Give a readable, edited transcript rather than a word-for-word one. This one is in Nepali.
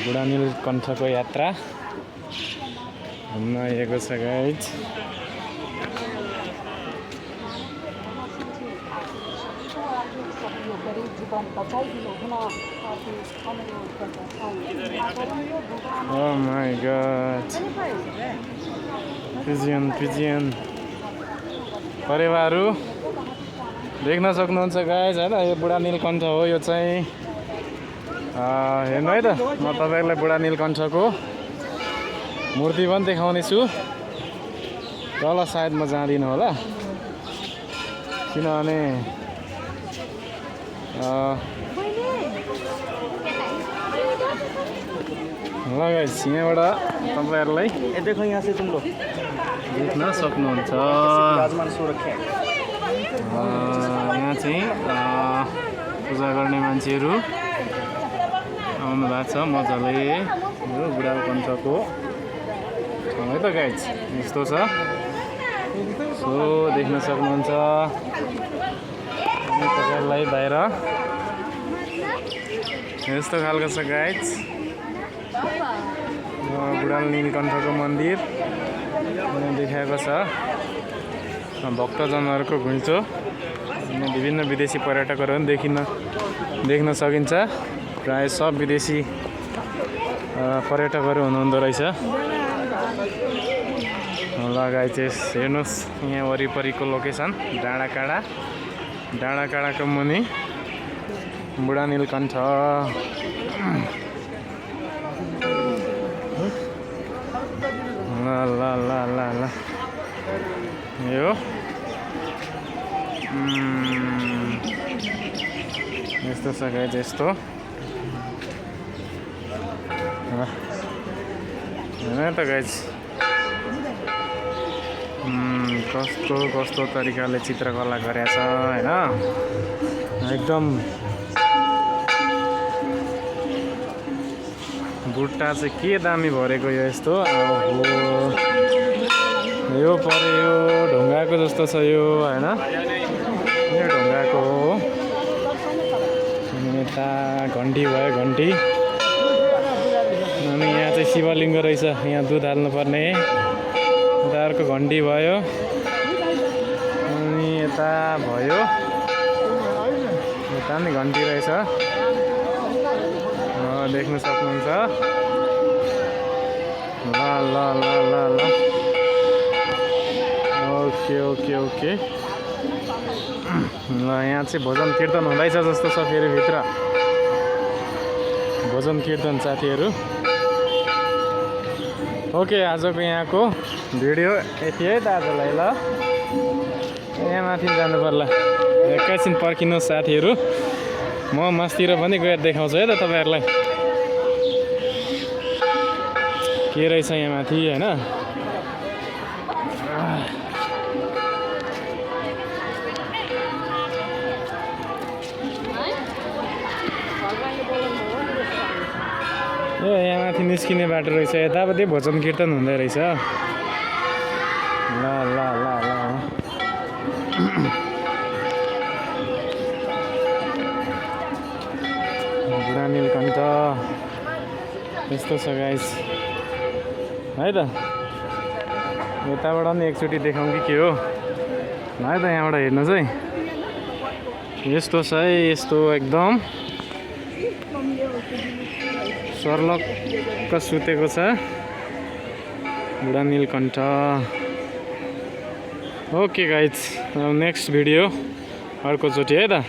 बुढा नीलकण्ठको यात्रा घुम्न आएको छ guys. Oh my god, pigeon परेवाहरू देख्न सक्नुहुन्छ गाइज हैन। यो बुढा नीलकण्ठ हो। यो चाहिँ हेर्नु है त, म तपाईहरुलाई बुढा नीलकण्ठको मूर्ति पनि देखाउने छु। तल सायद म जाँदिनँ होला, किनभने ल गाइस यहाँबाट तपाईहरुलाई देखो यहाँ से तुम लोग देख्न सक्नुहुन्छ। यहाँ चाहिँ पूजा गर्ने मान्छेहरू आउनु भएको छ मजाले। यो बुढा कण्ठको है त गाइज, यस्तो छ। सो देख्न सक्नुहुन्छ तपाईहरुलाई बाहिर यस्तो खालको छ गाइज। बुढा नीलकण्ठको मन्दिर देखाएको छ। भक्तजनहरूको घुइँचो, विभिन्न विदेशी पर्यटकहरू पनि देख्न सकिन्छ। प्राय सब विदेशी पर्यटकहरू हुनुहुँदो रहेछ। लगाइ चाहिँ हेर्नुहोस् यहाँ वरिपरिको लोकेसन। डाँडाकाँडाको मुनि बुढा नीलकण्ठ। ल यो यस्तो छ गाइज, यस्तो होइन त गाइज। कस्तो तरिकाले चित्रकला गरेछ होइन। एकदम बुट्टा चाहिँ के दामी भरेको यो यस्तो। यो परे यो ढुङ्गाको जस्तो छ यो होइन। यो ढुङ्गाको हो। यता घन्टी भयो, घन्टी। अनि यहाँ चाहिँ शिवलिङ्ग रहेछ, यहाँ दुध हाल्नुपर्ने। यता अर्को घन्टी भयो, अनि यता भयो, यता नि घन्टी रहेछ। देख्न सक्नुहुन्छ। ल ओके। ल यहाँ चाहिँ भजन कीर्तन हुँदैछ जस्तो छ। फेरि भित्र भजन कीर्तन साथीहरू। ओके, आजको यहाँको भिडियो यति है त आजलाई। ल यहाँ माथि जानु पर्ला, एकैछिन पर्खिनुहोस् साथीहरू। म मस्तिर पनि गएर देखाउँछु है त तपाईहरुलाई के रहेछ यहाँ माथि होइन। यहाँ माथि निस्किने बाटो रहेछ। यतापट्टि भजन कीर्तन हुँदै रहेछ। ल बुढा नीलकण्ठ यस्तो छ गाइस है त। यताबाट नि एकचोटि देखाउँ कि के हो है त। यहाँबाट हेर्नुहोस् है, यस्तो छ है। यस्तो एकदम सर्लक्क सुतेको छ बुढा Neelkanth. Okay guys, next video अर्कोचोटि है त।